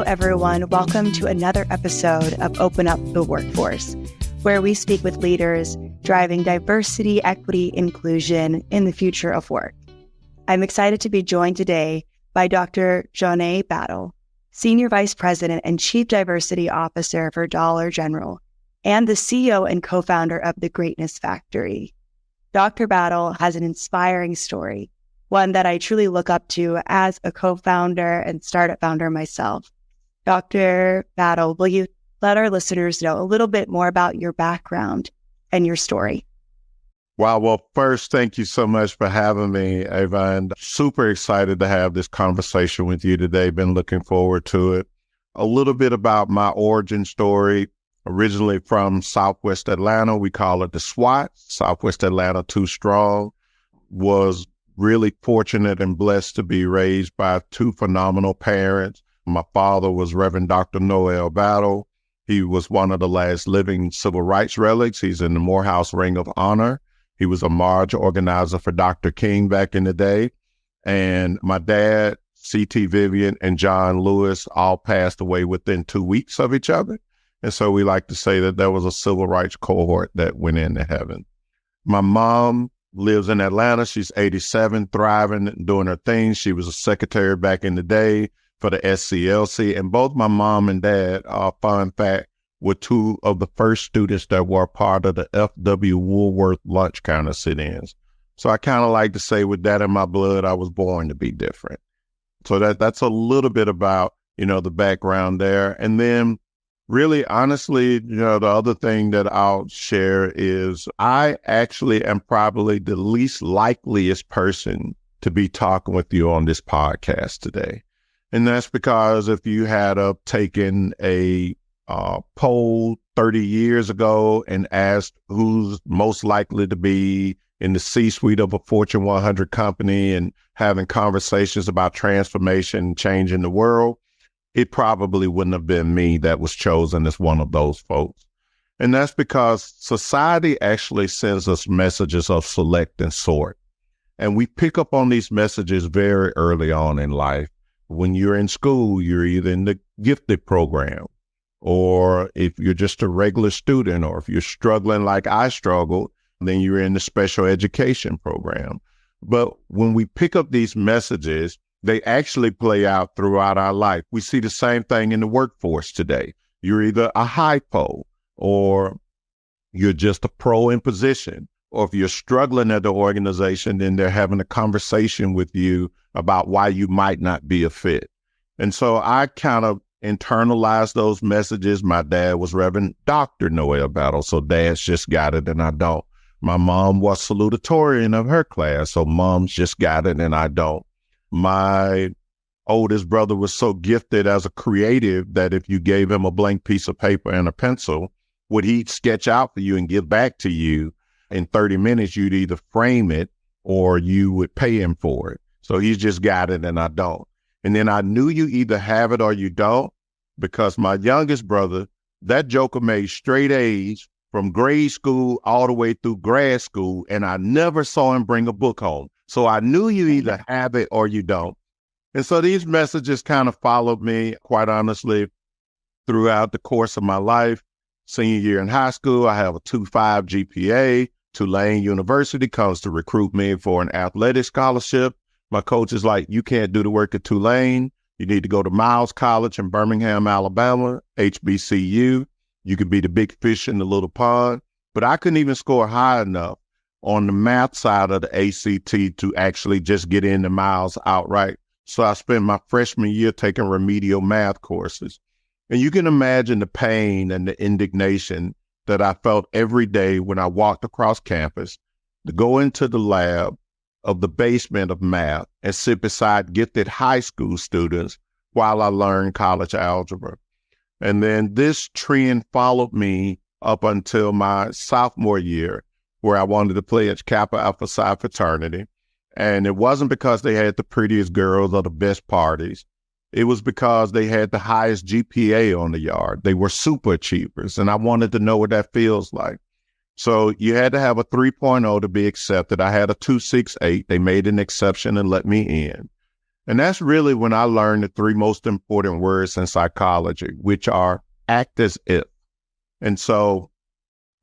everyone. Welcome to another episode of Open Up the Workforce, where we speak with leaders driving diversity, equity, inclusion in the future of work. I'm excited to be joined today by Dr. Johné Battle, Senior Vice President and Chief Diversity Officer for Dollar General, and the CEO and co-founder of The Greatness Factory. Dr. Battle has an inspiring story, one that I truly look up to as a co-founder and startup founder myself. Dr. Battle, will you let our listeners know a little bit more about your background and your story? Wow. Well, first, thank you so much for having me, Ava. And super excited to have this conversation with you today. Been looking forward to it. A little bit about my origin story. Originally from Southwest Atlanta, we call it the SWAT, Southwest Atlanta Too Strong. Was really fortunate and blessed to be raised by two phenomenal parents. My father was Reverend Dr. Noel Battle. He was one of the last living civil rights relics. He's in the Morehouse Ring of Honor. He was a march organizer for Dr. King back in the day. And my dad, C.T. Vivian, and John Lewis all passed away within 2 weeks of each other. And so we like to say that there was a civil rights cohort that went into heaven. My mom lives in Atlanta. She's 87, thriving, doing her thing. She was a secretary back in the day for the SCLC. And both my mom and dad, fun fact, were two of the first students that were part of the F.W. Woolworth lunch counter sit-ins. So I kind of like to say with that in my blood, I was born to be different. So that's a little bit about, the background there. And then really, honestly, the other thing that I'll share is I actually am probably the least likeliest person to be talking with you on this podcast today. And that's because if you had taken a poll 30 years ago and asked who's most likely to be in the C-suite of a Fortune 100 company and having conversations about transformation and changing the world, it probably wouldn't have been me that was chosen as one of those folks. And that's because society actually sends us messages of select and sort. And we pick up on these messages very early on in life. When you're in school, you're either in the gifted program, or if you're just a regular student, or if you're struggling like I struggled, then you're in the special education program. But when we pick up these messages, they actually play out throughout our life. We see the same thing in the workforce today. You're either a hypo, or you're just a pro in position. Or if you're struggling at the organization, then they're having a conversation with you about why you might not be a fit. And so I kind of internalized those messages. My dad was Reverend Dr. Noel Battle, so dads just got it and I don't. My mom was salutatorian of her class, so moms just got it and I don't. My oldest brother was so gifted as a creative that if you gave him a blank piece of paper and a pencil, would he sketch out for you and give back to you in 30 minutes, you'd either frame it or you would pay him for it. So he's just got it and I don't. And then I knew you either have it or you don't, because my youngest brother, that joker made straight A's from grade school all the way through grad school, and I never saw him bring a book home. So I knew you either have it or you don't. And so these messages kind of followed me, quite honestly, throughout the course of my life. Senior year in high school, I have a 2.5 GPA. Tulane University comes to recruit me for an athletic scholarship. My coach is like, you can't do the work at Tulane. You need to go to Miles College in Birmingham, Alabama, HBCU. You could be the big fish in the little pond. But I couldn't even score high enough on the math side of the ACT to actually just get into Miles outright. So I spent my freshman year taking remedial math courses. And you can imagine the pain and the indignation that I felt every day when I walked across campus to go into the lab of the basement of math and sit beside gifted high school students while I learned college algebra. And then this trend followed me up until my sophomore year, where I wanted to play at Kappa Alpha Psi fraternity. And it wasn't because they had the prettiest girls or the best parties. It was because they had the highest GPA on the yard. They were super achievers, and I wanted to know what that feels like. So you had to have a 3.0 to be accepted. I had a 2.68. They made an exception and let me in. And that's really when I learned the three most important words in psychology, which are act as if. And so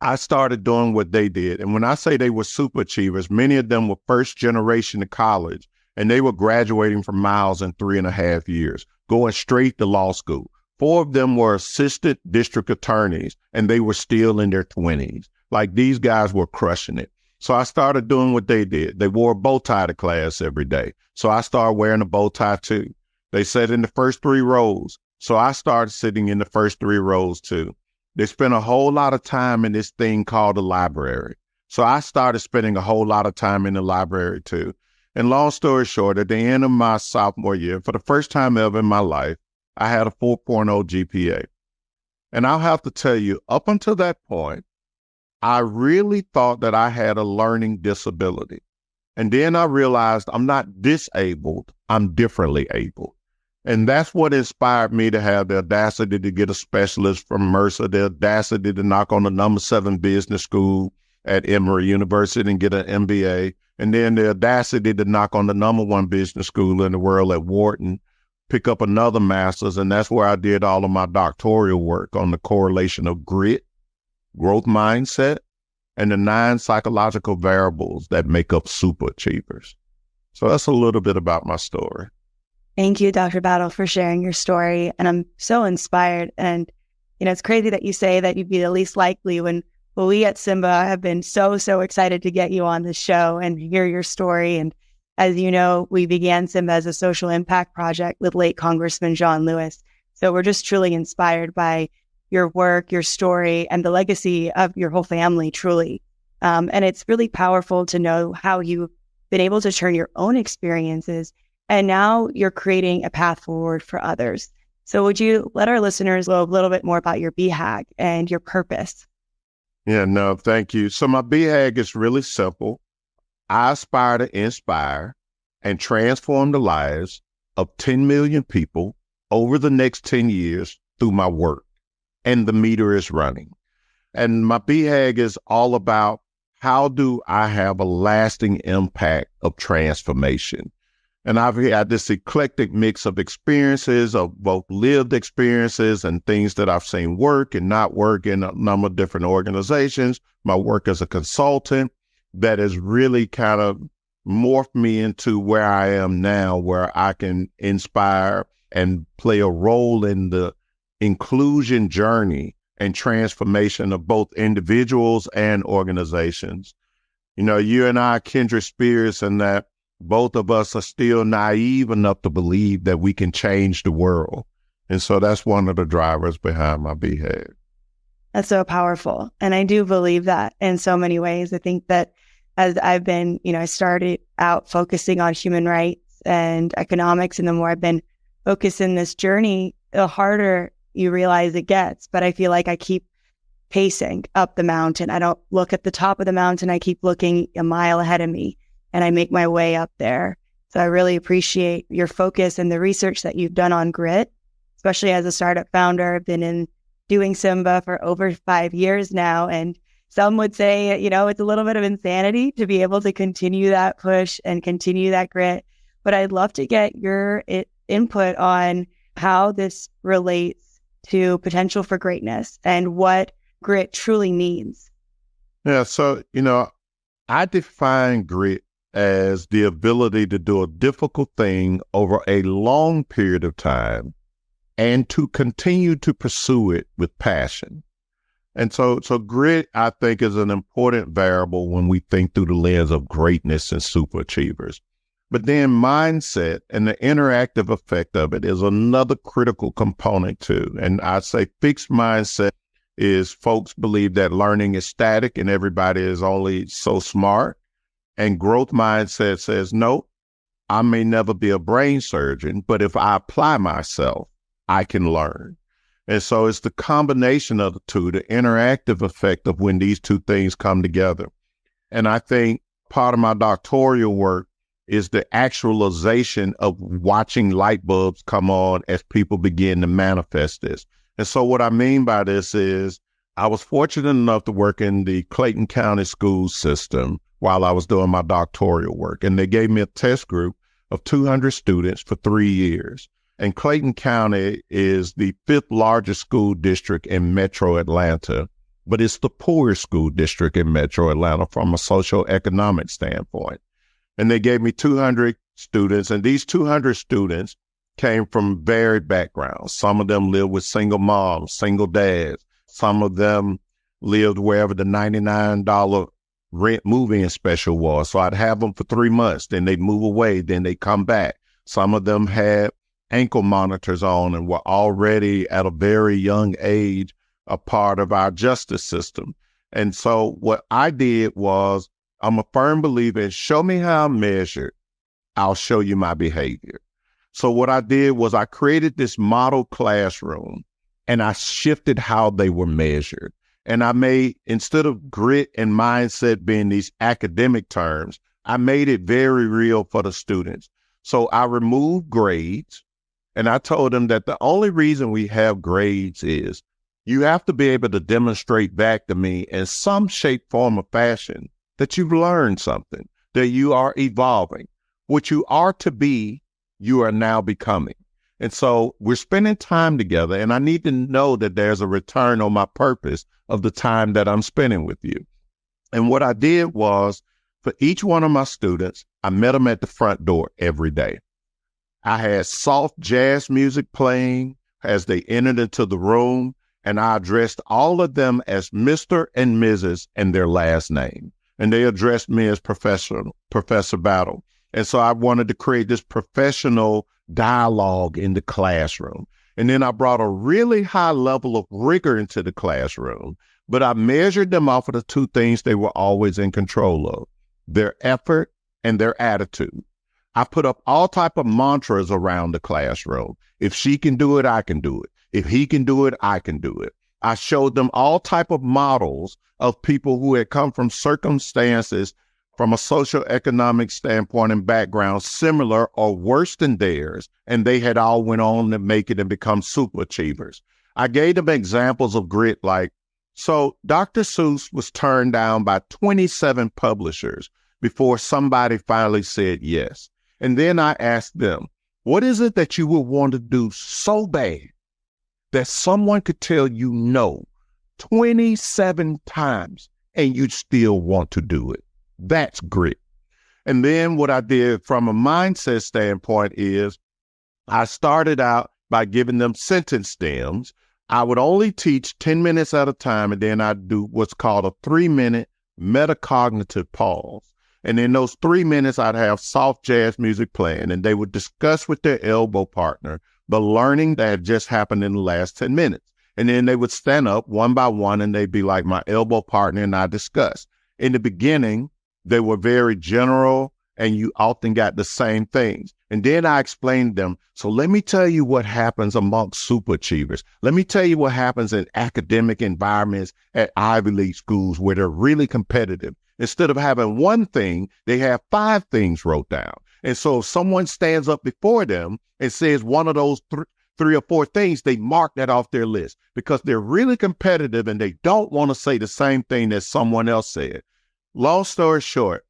I started doing what they did. And when I say they were super achievers, many of them were first generation to college, and they were graduating from Miles in 3.5 years, going straight to law school. 4 of them were assistant district attorneys, and they were still in their 20s. Like, these guys were crushing it. So I started doing what they did. They wore a bow tie to class every day. So I started wearing a bow tie too. They sat in the first 3 rows. So I started sitting in the first 3 rows too. They spent a whole lot of time in this thing called the library. So I started spending a whole lot of time in the library too. And long story short, at the end of my sophomore year, for the first time ever in my life, I had a 4.0 GPA. And I'll have to tell you, up until that point, I really thought that I had a learning disability. And then I realized I'm not disabled, I'm differently able. And that's what inspired me to have the audacity to get a specialist from Mercer, the audacity to knock on the number 7 business school at Emory University and get an MBA. And then the audacity to knock on the number 1 business school in the world at Wharton, pick up another master's. And that's where I did all of my doctoral work on the correlation of grit, growth mindset, and the 9 psychological variables that make up super achievers. So that's a little bit about my story. Thank you, Dr. Battle, for sharing your story. And I'm so inspired. And, it's crazy that you say that you'd be the least likely when we at Simba have been so excited to get you on the show and hear your story. And as you know, we began Simba as a social impact project with late Congressman John Lewis. So we're just truly inspired by your work, your story, and the legacy of your whole family, truly. And it's really powerful to know how you've been able to turn your own experiences, and now you're creating a path forward for others. So would you let our listeners know a little bit more about your BHAG and your purpose? Yeah, no, thank you. So my BHAG is really simple. I aspire to inspire and transform the lives of 10 million people over the next 10 years through my work. And the meter is running. And my BHAG is all about, how do I have a lasting impact of transformation? And I've had this eclectic mix of experiences, of both lived experiences and things that I've seen work and not work in a number of different organizations. My work as a consultant that has really kind of morphed me into where I am now, where I can inspire and play a role in the inclusion journey and transformation of both individuals and organizations. You and I are kindred spirits in that both of us are still naive enough to believe that we can change the world. And so that's one of the drivers behind my BHAG. That's so powerful. And I do believe that in so many ways. I think that as I've been, I started out focusing on human rights and economics, and the more I've been focused in this journey, the harder you realize it gets. But I feel like I keep pacing up the mountain. I don't look at the top of the mountain. I keep looking a mile ahead of me, and I make my way up there. So I really appreciate your focus and the research that you've done on grit, especially as a startup founder. I've been doing Simba for over 5 years now. And some would say, it's a little bit of insanity to be able to continue that push and continue that grit. But I'd love to get your input on how this relates to potential for greatness and what grit truly means. Yeah, so, I define grit as the ability to do a difficult thing over a long period of time and to continue to pursue it with passion. And so grit, I think, is an important variable when we think through the lens of greatness and super achievers. But then mindset and the interactive effect of it is another critical component too. And I'd say fixed mindset is folks believe that learning is static and everybody is only so smart. And growth mindset says, no, I may never be a brain surgeon, but if I apply myself, I can learn. And so it's the combination of the two, the interactive effect of when these two things come together. And I think part of my doctoral work is the actualization of watching light bulbs come on as people begin to manifest this. And so what I mean by this is I was fortunate enough to work in the Clayton County school system while I was doing my doctoral work. And they gave me a test group of 200 students for 3 years. And Clayton County is the 5th largest school district in Metro Atlanta, but it's the poorest school district in Metro Atlanta from a socioeconomic standpoint. And they gave me 200 students, and these 200 students came from varied backgrounds. Some of them lived with single moms, single dads. Some of them lived wherever the $99 rent move-in special was. So I'd have them for 3 months, then they'd move away, then they'd come back. Some of them had ankle monitors on and were already at a very young age a part of our justice system. And so what I did was, I'm a firm believer in show me how I'm measured, I'll show you my behavior. So what I did was I created this model classroom and I shifted how they were measured. And I made, instead of grit and mindset being these academic terms, I made it very real for the students. So I removed grades and I told them that the only reason we have grades is you have to be able to demonstrate back to me in some shape, form, or fashion that you've learned something, that you are evolving. What you are to be, you are now becoming. And so we're spending time together, and I need to know that there's a return on my purpose of the time that I'm spending with you. And what I did was, for each one of my students, I met them at the front door every day. I had soft jazz music playing as they entered into the room, and I addressed all of them as Mr. and Mrs. and their last name. And they addressed me as Professor Battle. And so I wanted to create this professional dialogue in the classroom. And then I brought a really high level of rigor into the classroom, but I measured them off of the two things they were always in control of: their effort and their attitude. I put up all type of mantras around the classroom. If she can do it, I can do it. If he can do it, I can do it. I showed them all type of models of people who had come from circumstances from a socioeconomic standpoint and background similar or worse than theirs, and they had all went on to make it and become super achievers. I gave them examples of grit, like, so Dr. Seuss was turned down by 27 publishers before somebody finally said yes. And then I asked them, what is it that you would want to do so bad that someone could tell you no 27 times and you'd still want to do it? That's grit. And then what I did from a mindset standpoint is I started out by giving them sentence stems. I would only teach 10 minutes at a time, and then I'd do what's called a 3-minute metacognitive pause. And in those 3 minutes, I'd have soft jazz music playing, and they would discuss with their elbow partner the learning that had just happened in the last 10 minutes. And then they would stand up one by one, and they'd be like my elbow partner, and I discuss. In the beginning, they were very general, and you often got the same things. And then I explained them. So let me tell you what happens amongst super achievers. Let me tell you what happens in academic environments at Ivy League schools where they're really competitive. Instead of having one thing, they have 5 things wrote down. And so if someone stands up before them and says one of those 3 or 4 things, they mark that off their list because they're really competitive and they don't want to say the same thing that someone else said. Long story short,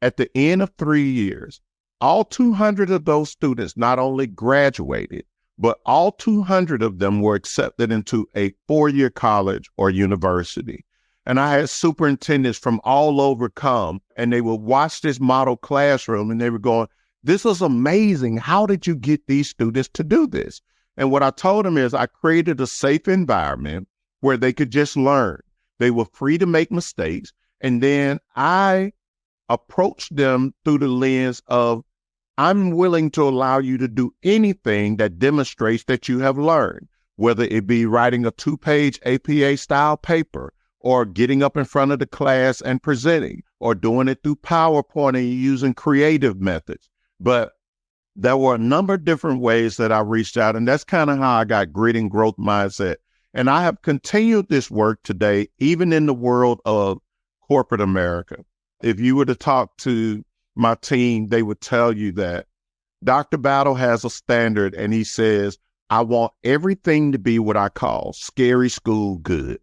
at the end of 3 years, all 200 of those students not only graduated, but all 200 of them were accepted into a 4-year college or university. And I had superintendents from all over come, and they would watch this model classroom, and they were going, this is amazing. How did you get these students to do this? And what I told them is I created a safe environment where they could just learn. They were free to make mistakes. And then I approached them through the lens of, I'm willing to allow you to do anything that demonstrates that you have learned, whether it be writing a 2-page APA style paper, or getting up in front of the class and presenting, or doing it through PowerPoint and using creative methods. But there were a number of different ways that I reached out, and that's kind of how I got grit and growth mindset. And I have continued this work today, even in the world of corporate America. If you were to talk to my team, they would tell you that Dr. Battle has a standard, and he says, I want everything to be what I call scary school good.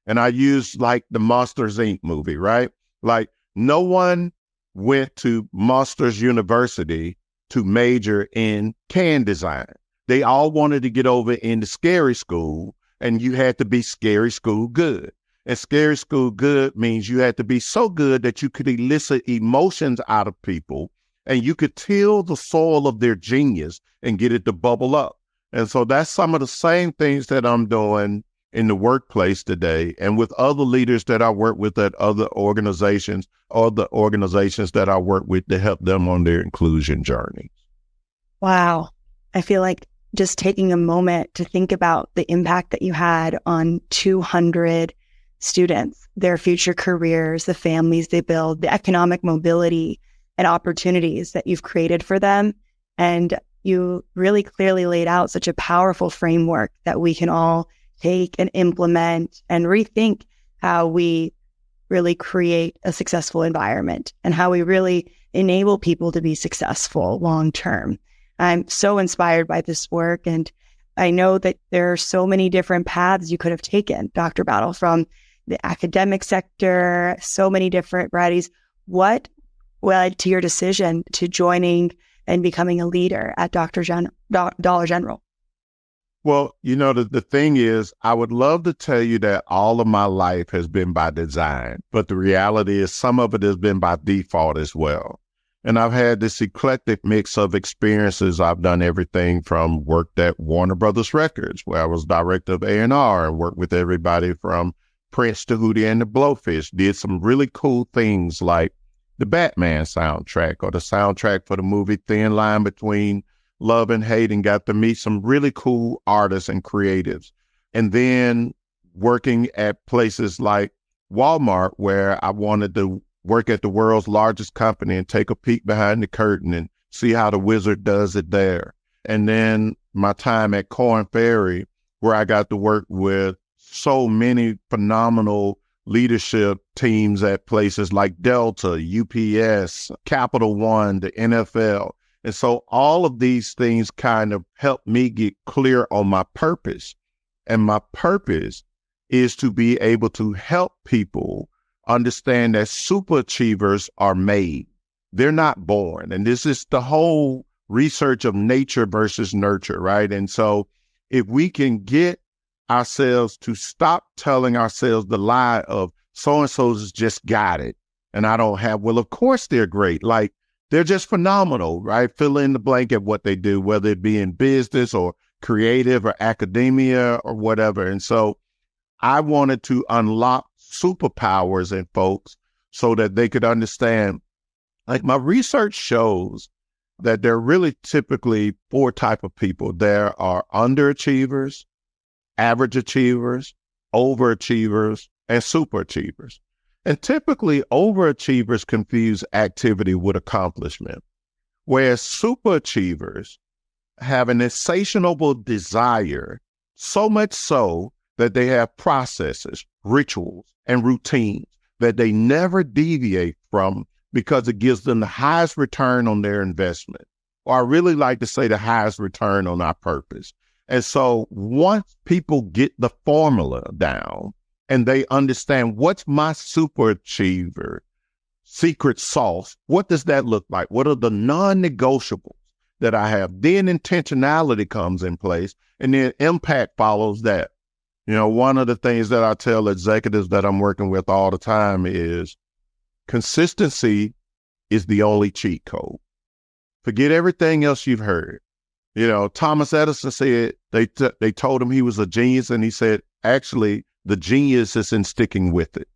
And I use like the Monsters, Inc. movie, right? Like no one went to Monsters University to major in can design. They all wanted to get over into scary school, and you had to be scary school good. And scary school good means you had to be so good that you could elicit emotions out of people and you could till the soil of their genius and get it to bubble up. And so that's some of the same things that I'm doing in the workplace today and with other leaders that I work with at other organizations or the organizations that I work with to help them on their inclusion journey. Wow. I feel like just taking a moment to think about the impact that you had on 200 students, their future careers, the families they build, the economic mobility and opportunities that you've created for them. And you really clearly laid out such a powerful framework that we can all take and implement and rethink how we really create a successful environment and how we really enable people to be successful long term. I'm so inspired by this work, and I know that there are so many different paths you could have taken, Dr. Battle, from the academic sector, so many different varieties. What led to your decision to joining and becoming a leader at Dollar General? Well, the thing is, I would love to tell you that all of my life has been by design, but the reality is some of it has been by default as well. And I've had this eclectic mix of experiences. I've done everything from worked at Warner Brothers Records, where I was director of A&R and worked with everybody from Prince to Hootie and the Blowfish, did some really cool things like the Batman soundtrack or the soundtrack for the movie Thin Line Between Love and Hate, and got to meet some really cool artists and creatives. And then working at places like Walmart, where I wanted to work at the world's largest company and take a peek behind the curtain and see how the wizard does it there. And then my time at Korn Ferry, where I got to work with so many phenomenal leadership teams at places like Delta, UPS, Capital One, the NFL. And so all of these things kind of helped me get clear on my purpose. And my purpose is to be able to help people understand that super achievers are made. They're not born. And this is the whole research of nature versus nurture, right? And so if we can get ourselves to stop telling ourselves the lie of so-and-so's just got it and I don't have, well, of course they're great. Like, they're just phenomenal, right? Fill in the blank at what they do, whether it be in business or creative or academia or whatever. And so I wanted to unlock superpowers in folks so that they could understand, like, my research shows that there are really typically four types of people. There are underachievers, average achievers, overachievers, and superachievers. And typically overachievers confuse activity with accomplishment, whereas superachievers have an insatiable desire, so much so that they have processes, rituals, and routines that they never deviate from because it gives them the highest return on their investment. Or I really like to say the highest return on our purpose. And so once people get the formula down and they understand what's my super achiever secret sauce, what does that look like? What are the non-negotiables that I have? Then intentionality comes in place, and then impact follows that. One of the things that I tell executives that I'm working with all the time is consistency is the only cheat code. Forget everything else you've heard. Thomas Edison said they told him he was a genius, and he said, actually, the genius is in sticking with it.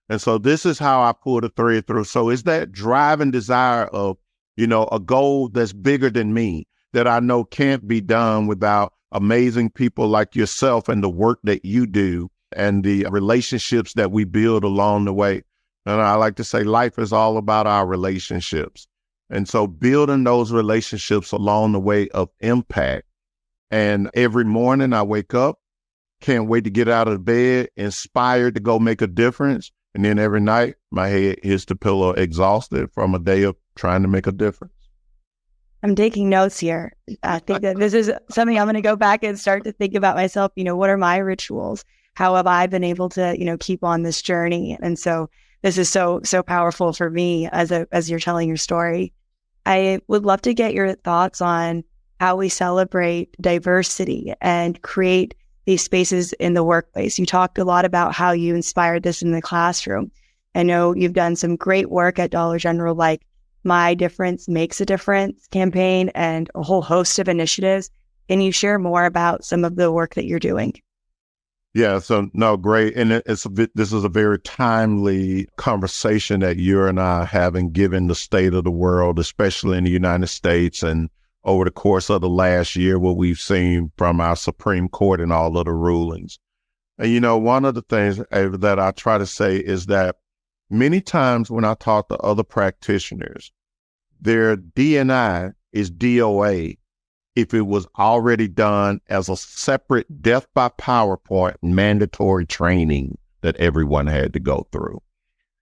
And so this is how I pull the thread through. So it's that driving desire of, a goal that's bigger than me that I know can't be done without amazing people like yourself and the work that you do and the relationships that we build along the way. And I like to say life is all about our relationships. And so building those relationships along the way of impact. And every morning I wake up, can't wait to get out of bed, inspired to go make a difference. And then every night my head hits the pillow exhausted from a day of trying to make a difference. I'm taking notes here. I think that this is something I'm going to go back and start to think about myself. What are my rituals? How have I been able to, keep on this journey? And so this is so powerful for me as you're telling your story. I would love to get your thoughts on how we celebrate diversity and create these spaces in the workplace. You talked a lot about how you inspired this in the classroom. I know you've done some great work at Dollar General, like My Difference Makes a Difference campaign and a whole host of initiatives. Can you share more about some of the work that you're doing? Yeah, so no, great. And this is a very timely conversation that you and I are having, given the state of the world, especially in the United States, and over the course of the last year, what we've seen from our Supreme Court and all of the rulings. And, one of the things that I try to say is that many times when I talk to other practitioners, their D&I is DOA if it was already done as a separate death by PowerPoint mandatory training that everyone had to go through.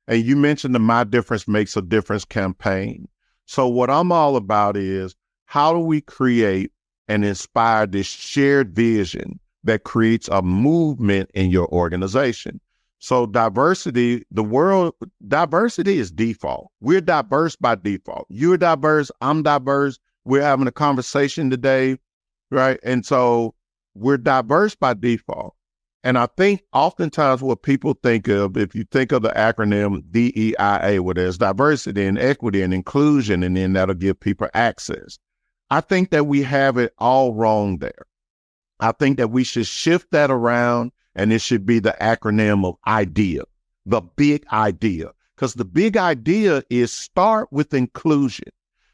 And you mentioned the My Difference Makes a Difference campaign. So what I'm all about is, how do we create and inspire this shared vision that creates a movement in your organization? So diversity is default. We're diverse by default. You're diverse, I'm diverse. We're having a conversation today, right? And so we're diverse by default. And I think oftentimes what people think of, if you think of the acronym DEIA, where there's diversity and equity and inclusion, and then that'll give people access. I think that we have it all wrong there. I think that we should shift that around, and it should be the acronym of IDEA, the big idea. Because the big idea is start with inclusion.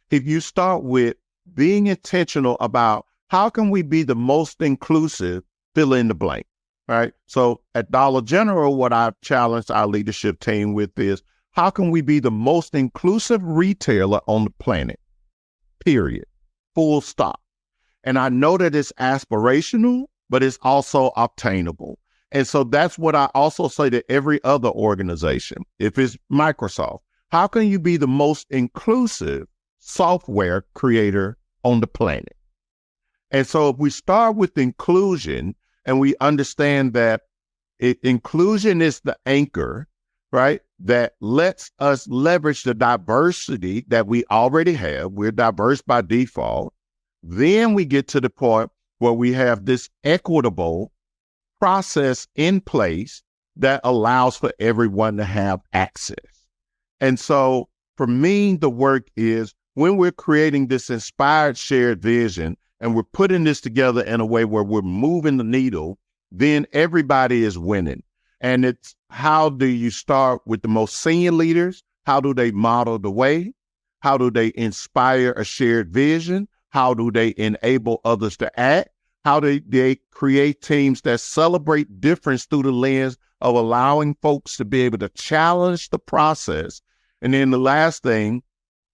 If you start with being intentional about how can we be the most inclusive, fill in the blank, right? So at Dollar General, what I've challenged our leadership team with is, how can we be the most inclusive retailer on the planet, period, full stop. And I know that it's aspirational, but it's also obtainable. And so that's what I also say to every other organization. If it's Microsoft, how can you be the most inclusive software creator on the planet? And so if we start with inclusion and we understand that inclusion is the anchor, right, that lets us leverage the diversity that we already have. We're diverse by default. Then we get to the point where we have this equitable process in place that allows for everyone to have access. And so for me, the work is, when we're creating this inspired shared vision and we're putting this together in a way where we're moving the needle, then everybody is winning. And it's, how do you start with the most senior leaders? How do they model the way? How do they inspire a shared vision? How do they enable others to act? How do they create teams that celebrate difference through the lens of allowing folks to be able to challenge the process? And then the last thing,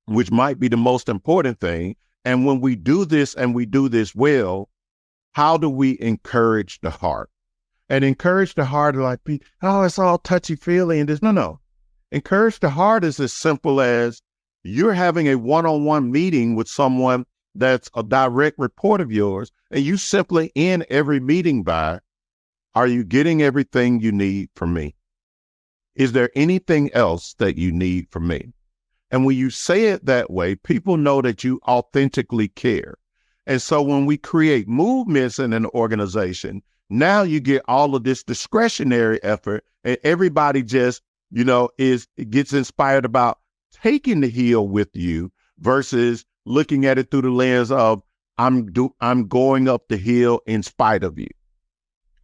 which might be the most important thing, and when we do this and we do this well, how do we encourage the heart? And encourage the heart, like, oh, it's all touchy-feely and this. No. Encourage the heart is as simple as you're having a one-on-one meeting with someone that's a direct report of yours, and you simply end every meeting by, are you getting everything you need from me? Is there anything else that you need from me? And when you say it that way, people know that you authentically care. And so when we create movements in an organization, now you get all of this discretionary effort, and everybody just, gets inspired about taking the hill with you versus looking at it through the lens of, I'm going up the hill in spite of you.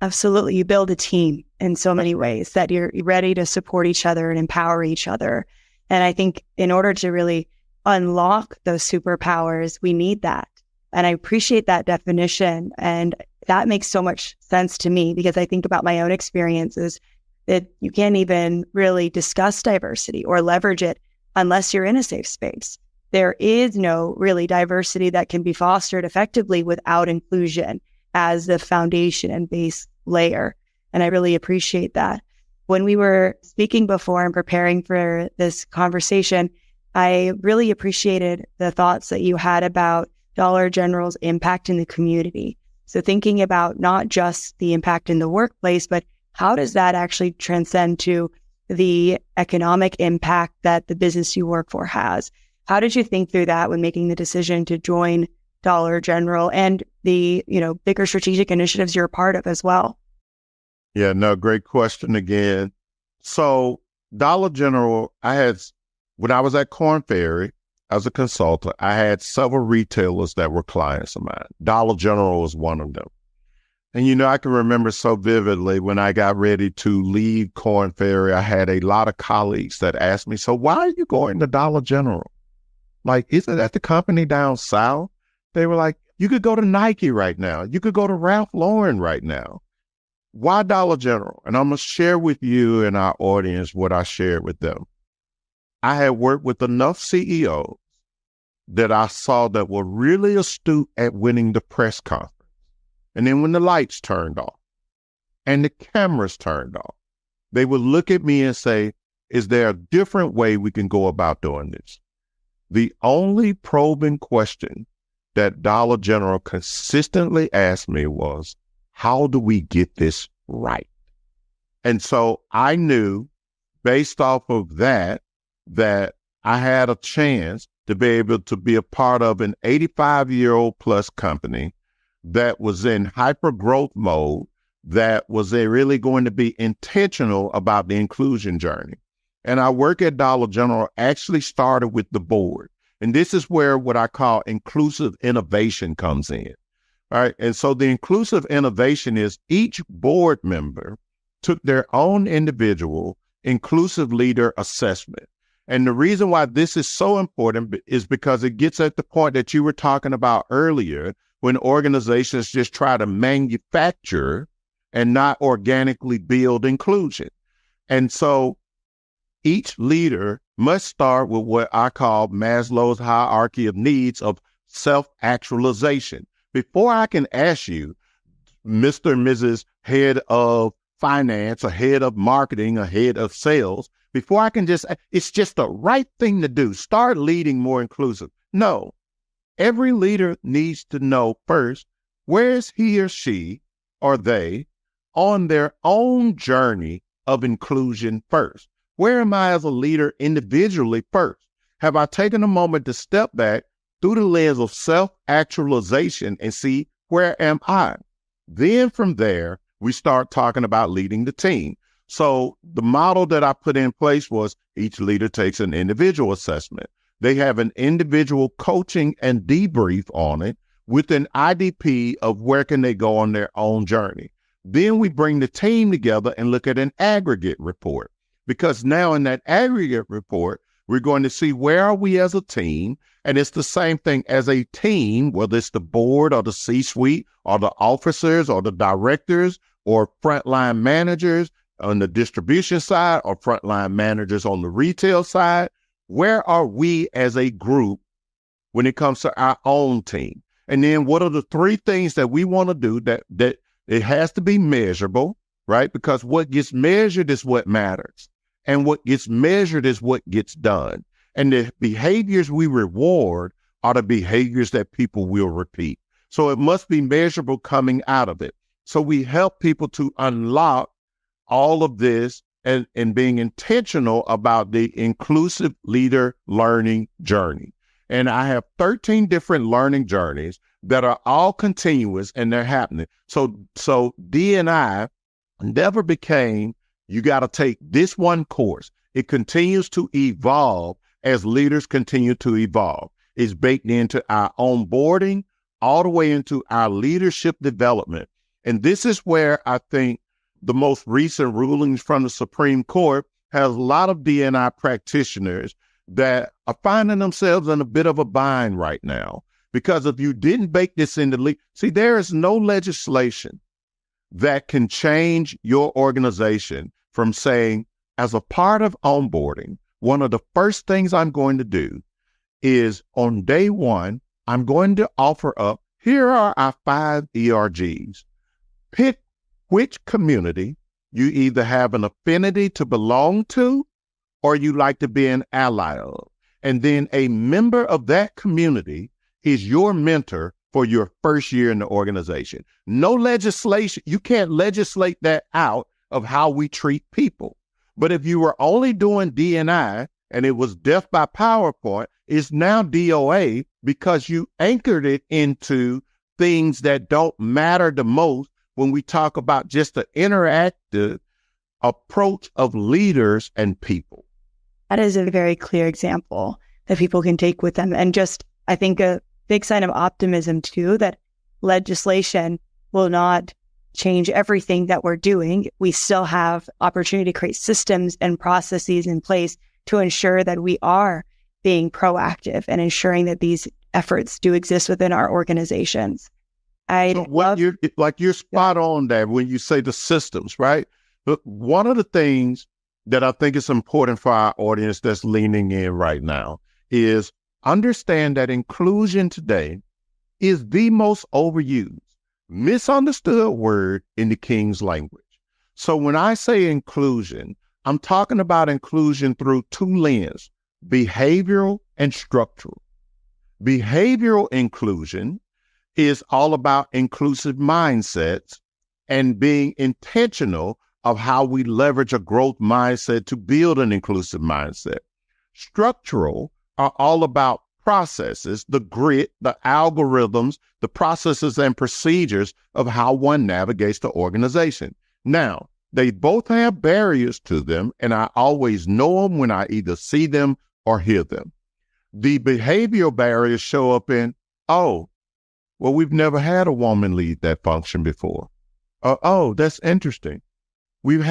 Absolutely. You build a team in so many ways that you're ready to support each other and empower each other. And I think in order to really unlock those superpowers, we need that. And I appreciate that definition. And that makes so much sense to me, because I think about my own experiences that you can't even really discuss diversity or leverage it unless you're in a safe space. There is no really diversity that can be fostered effectively without inclusion as the foundation and base layer. And I really appreciate that. When we were speaking before and preparing for this conversation, I really appreciated the thoughts that you had about Dollar General's impact in the community. So thinking about not just the impact in the workplace, but how does that actually transcend to the economic impact that the business you work for has? How did you think through that when making the decision to join Dollar General and the, bigger strategic initiatives you're a part of as well? Yeah, no, great question again. So Dollar General, when I was at Korn Ferry as a consultant, I had several retailers that were clients of mine. Dollar General was one of them. And, I can remember so vividly when I got ready to leave Korn Ferry, I had a lot of colleagues that asked me, so why are you going to Dollar General? Like, isn't that the company down south? They were like, you could go to Nike right now. You could go to Ralph Lauren right now. Why Dollar General? And I'm going to share with you and our audience what I shared with them. I had worked with enough CEOs that I saw that were really astute at winning the press conference. And then when the lights turned off and the cameras turned off, they would look at me and say, is there a different way we can go about doing this? The only probing question that Dollar General consistently asked me was, how do we get this right? And so I knew based off of that I had a chance to be able to be a part of an 85-year-old plus company that was in hyper growth mode, that was really going to be intentional about the inclusion journey. And our work at Dollar General actually started with the board. And this is where what I call inclusive innovation comes in. All right. And so the inclusive innovation is each board member took their own individual inclusive leader assessment. And the reason why this is so important is because it gets at the point that you were talking about earlier, when organizations just try to manufacture and not organically build inclusion. And so each leader must start with what I call Maslow's hierarchy of needs of self-actualization. Before I can ask you, Mr. and Mrs. Head of Finance, or Head of Marketing, or Head of Sales, before I can it's just the right thing to do. Start leading more inclusive. No, every leader needs to know first, where is he or she or they on their own journey of inclusion first? Where am I as a leader individually first? Have I taken a moment to step back through the lens of self-actualization and see, where am I? Then from there, we start talking about leading the team. So the model that I put in place was each leader takes an individual assessment. They have an individual coaching and debrief on it with an IDP of where can they go on their own journey. Then we bring the team together and look at an aggregate report. Because now in that aggregate report, we're going to see where are we as a team. And it's the same thing as a team, whether it's the board or the C-suite or the officers or the directors or frontline managers on the distribution side or frontline managers on the retail side. Where are we as a group when it comes to our own team? And then what are the three things that we want to do that it has to be measurable, right? Because what gets measured is what matters. And what gets measured is what gets done. And the behaviors we reward are the behaviors that people will repeat. So it must be measurable coming out of it. So we help people to unlock all of this and being intentional about the inclusive leader learning journey. And I have 13 different learning journeys that are all continuous and they're happening. So D&I never became, you got to take this one course. It continues to evolve as leaders continue to evolve. It's baked into our onboarding all the way into our leadership development. And this is where I think the most recent rulings from the Supreme Court has a lot of D&I practitioners that are finding themselves in a bit of a bind right now. Because if you didn't bake this into see, there is no legislation that can change your organization from saying, as a part of onboarding, one of the first things I'm going to do is on day one, I'm going to offer up, here are our 5 ERGs. Pick which community you either have an affinity to belong to or you like to be an ally of. And then a member of that community is your mentor for your first year in the organization. No legislation, you can't legislate that out of how we treat people. But if you were only doing D&I and it was death by PowerPoint, is now DOA because you anchored it into things that don't matter the most when we talk about just the interactive approach of leaders and people. That is a very clear example that people can take with them. And just, I think, a big sign of optimism too, that legislation will not change everything that we're doing. We still have opportunity to create systems and processes in place to ensure that we are being proactive and ensuring that these efforts do exist within our organizations. You're spot on there when you say the systems, right? But one of the things that I think is important for our audience that's leaning in right now is understand that inclusion today is the most overused, misunderstood word in the King's language. So when I say inclusion, I'm talking about inclusion through two lenses, behavioral and structural. Behavioral inclusion is all about inclusive mindsets and being intentional of how we leverage a growth mindset to build an inclusive mindset. Structural are all about processes, the grit, the algorithms, the processes and procedures of how one navigates the organization. Now, they both have barriers to them, and I always know them when I either see them or hear them. The behavioral barriers show up in, we've never had a woman lead that function before. That's interesting. We've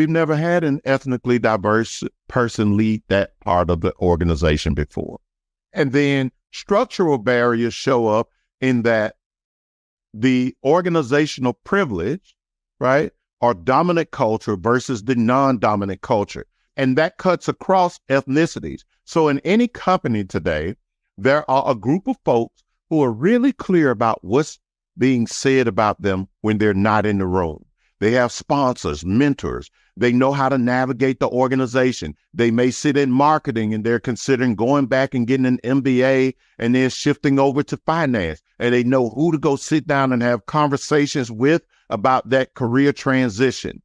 never had an ethnically diverse person lead that part of the organization before. And then structural barriers show up in that the organizational privilege, right, or dominant culture versus the non-dominant culture. And that cuts across ethnicities. So in any company today, there are a group of folks who are really clear about what's being said about them when they're not in the room. They have sponsors, mentors. They know how to navigate the organization. They may sit in marketing and they're considering going back and getting an MBA and then shifting over to finance. And they know who to go sit down and have conversations with about that career transition.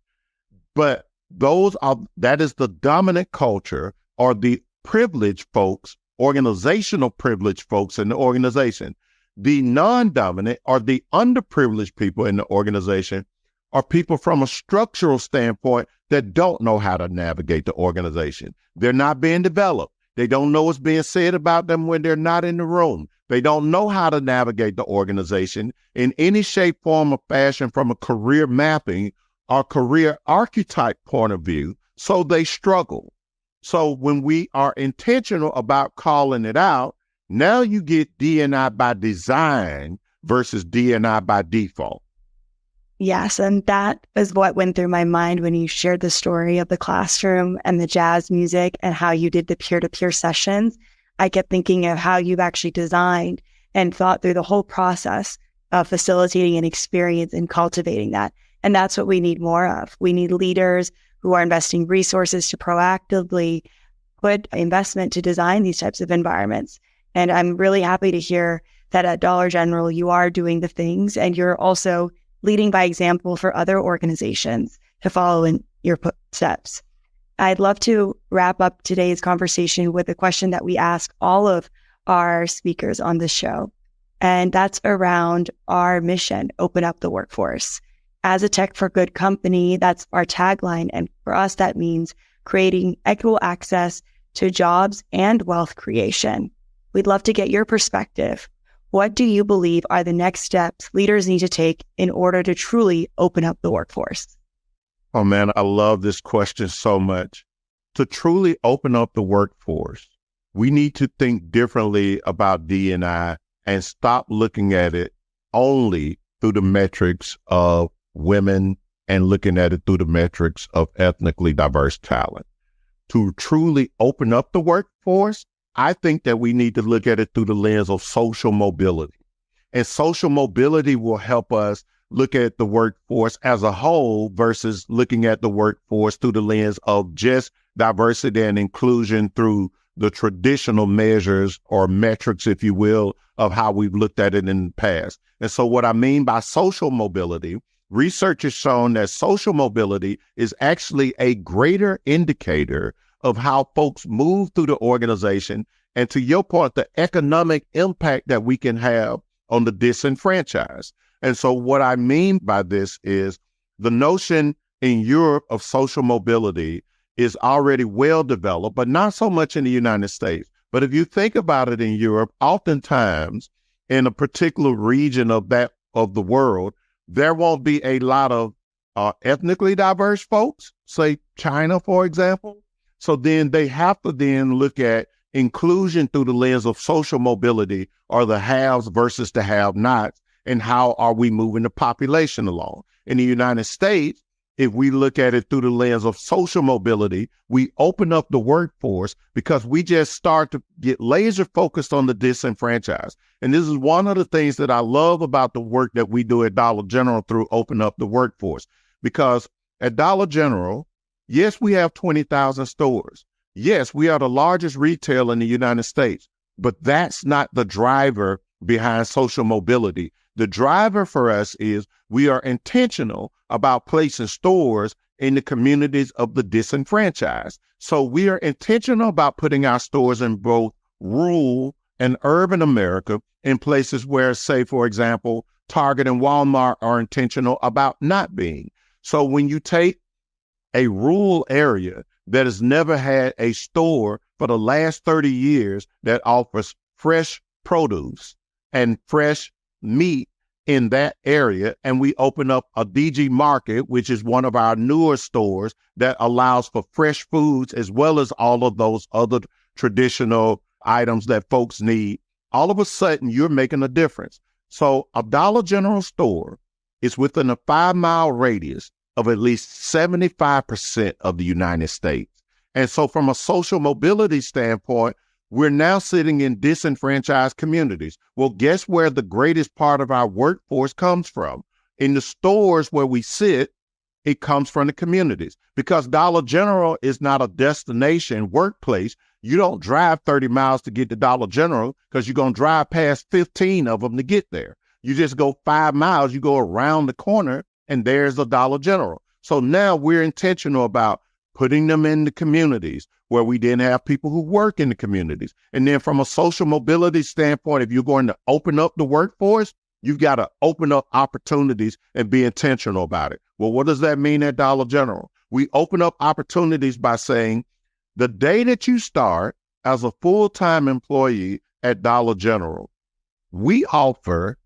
But that is the dominant culture or the privileged folks, organizational privileged folks in the organization. The non-dominant or the underprivileged people in the organization are people from a structural standpoint that don't know how to navigate the organization. They're not being developed. They don't know what's being said about them when they're not in the room. They don't know how to navigate the organization in any shape, form, or fashion from a career mapping or career archetype point of view, so they struggle. So when we are intentional about calling it out, now you get D&I by design versus D&I by default. Yes, and that is what went through my mind when you shared the story of the classroom and the jazz music and how you did the peer-to-peer sessions. I kept thinking of how you've actually designed and thought through the whole process of facilitating an experience and cultivating that. And that's what we need more of. We need leaders who are investing resources to proactively put investment to design these types of environments. And I'm really happy to hear that at Dollar General, you are doing the things and you're also leading by example for other organizations to follow in your footsteps. I'd love to wrap up today's conversation with a question that we ask all of our speakers on this show. And that's around our mission, open up the workforce. As a tech for good company, that's our tagline. And for us, that means creating equitable access to jobs and wealth creation. We'd love to get your perspective. What do you believe are the next steps leaders need to take in order to truly open up the workforce? Oh man, I love this question so much. To truly open up the workforce, we need to think differently about D&I and stop looking at it only through the metrics of women and looking at it through the metrics of ethnically diverse talent. To truly open up the workforce, I think that we need to look at it through the lens of social mobility. And social mobility will help us look at the workforce as a whole versus looking at the workforce through the lens of just diversity and inclusion through the traditional measures or metrics, if you will, of how we've looked at it in the past. And so what I mean by social mobility, research has shown that social mobility is actually a greater indicator of how folks move through the organization And to your point, the economic impact that we can have on the disenfranchised. And so what I mean by this is the notion in Europe of social mobility is already well developed, but not so much in the United States. But if you think about it in Europe, oftentimes in a particular region of the world, there won't be a lot of ethnically diverse folks, say China, for example. So then they have to then look at inclusion through the lens of social mobility, or the haves versus the have-nots, and how are we moving the population along. In the United States, if we look at it through the lens of social mobility, we open up the workforce because we just start to get laser focused on the disenfranchised. And this is one of the things that I love about the work that we do at Dollar General through Open Up the Workforce. Because at Dollar General, yes, we have 20,000 stores. Yes, we are the largest retailer in the United States, but that's not the driver behind social mobility. The driver for us is we are intentional about placing stores in the communities of the disenfranchised. So we are intentional about putting our stores in both rural and urban America, in places where, say, for example, Target and Walmart are intentional about not being. So when you take a rural area that has never had a store for the last 30 years that offers fresh produce and fresh meat in that area, and we open up a DG Market, which is one of our newer stores that allows for fresh foods as well as all of those other traditional items that folks need, all of a sudden you're making a difference. So a Dollar General store is within a 5-mile radius of at least 75% of the United States. And so from a social mobility standpoint, we're now sitting in disenfranchised communities. Well, guess where the greatest part of our workforce comes from? In the stores where we sit, it comes from the communities. Because Dollar General is not a destination workplace. You don't drive 30 miles to get to Dollar General because you're going to drive past 15 of them to get there. You just go 5 miles, you go around the corner, and there's a Dollar General. So now we're intentional about putting them in the communities where we then have people who work in the communities. And then from a social mobility standpoint, if you're going to open up the workforce, you've got to open up opportunities and be intentional about it. Well, what does that mean at Dollar General? We open up opportunities by saying, the day that you start as a full-time employee at Dollar General, we offer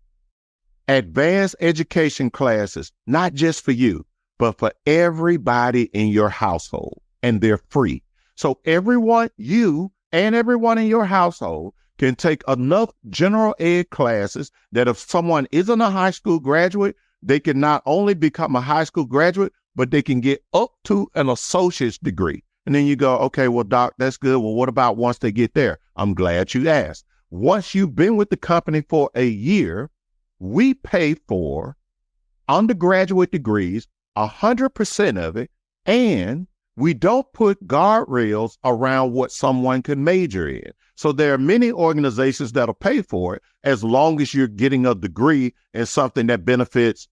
advanced education classes, not just for you, but for everybody in your household, and they're free. So everyone, you and everyone in your household, can take enough general ed classes that if someone isn't a high school graduate, they can not only become a high school graduate, but they can get up to an associate's degree. And then you go, okay, well, Doc, that's good. Well, what about once they get there? I'm glad you asked. Once you've been with the company for a year, we pay for undergraduate degrees, 100% of it, and we don't put guardrails around what someone can major in. So there are many organizations that'll pay for it as long as you're getting a degree in something that benefits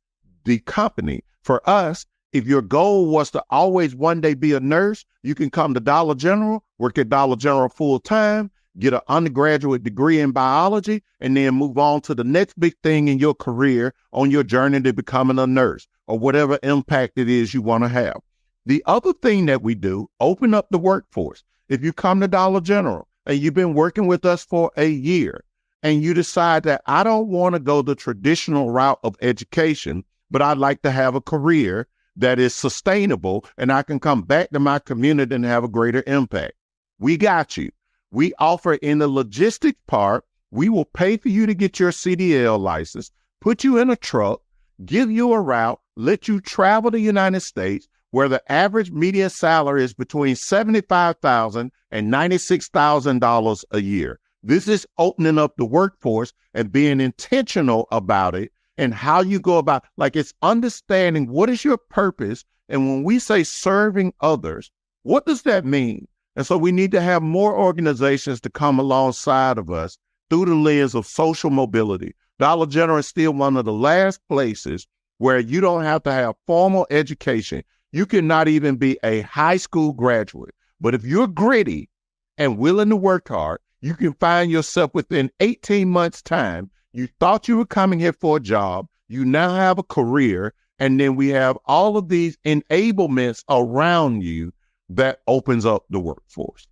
the company. For us, if your goal was to always one day be a nurse, you can come to Dollar General, work at Dollar General full time, get an undergraduate degree in biology, and then move on to the next big thing in your career on your journey to becoming a nurse or whatever impact it is you want to have. The other thing that we do, open up the workforce. If you come to Dollar General and you've been working with us for a year and you decide that I don't want to go the traditional route of education, but I'd like to have a career that is sustainable and I can come back to my community and have a greater impact. We got you. We offer in the logistics part, we will pay for you to get your CDL license, put you in a truck, give you a route, let you travel the United States, where the average median salary is between $75,000 and $96,000 a year. This is opening up the workforce and being intentional about it and how you go about, like it's understanding what is your purpose. And when we say serving others, what does that mean? And so we need to have more organizations to come alongside of us through the lens of social mobility. Dollar General is still one of the last places where you don't have to have formal education. You cannot even be a high school graduate. But if you're gritty and willing to work hard, You can find yourself within 18 months' time. You thought you were coming here for a job. You now have a career. And then we have all of these enablements around you that opens up the workforce.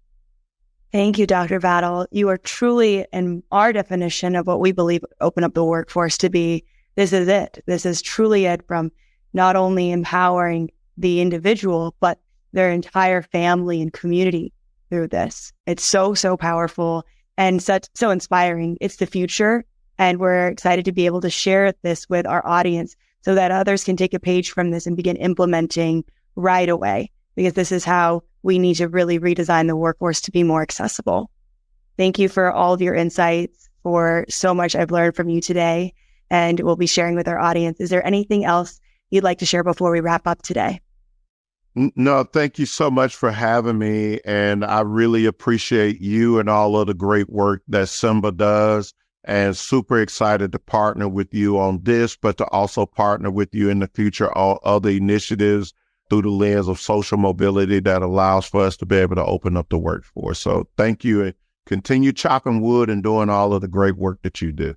Thank you, Dr. Battle. You are truly in our definition of what we believe open up the workforce to be. This is it. This is truly it, from not only empowering the individual, but their entire family and community through this. It's so, so powerful and so inspiring. It's the future. And we're excited to be able to share this with our audience so that others can take a page from this and begin implementing right away, because this is how we need to really redesign the workforce to be more accessible. Thank you for all of your insights, for so much I've learned from you today, and we'll be sharing with our audience. Is there anything else you'd like to share before we wrap up today? No, thank you so much for having me. And I really appreciate you and all of the great work that Simba does, and super excited to partner with you on this, but to also partner with you in the future on other initiatives through the lens of social mobility that allows for us to be able to open up the workforce. So thank you, and continue chopping wood and doing all of the great work that you do.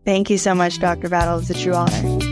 Thank you so much, Dr. Battle. It's a true honor.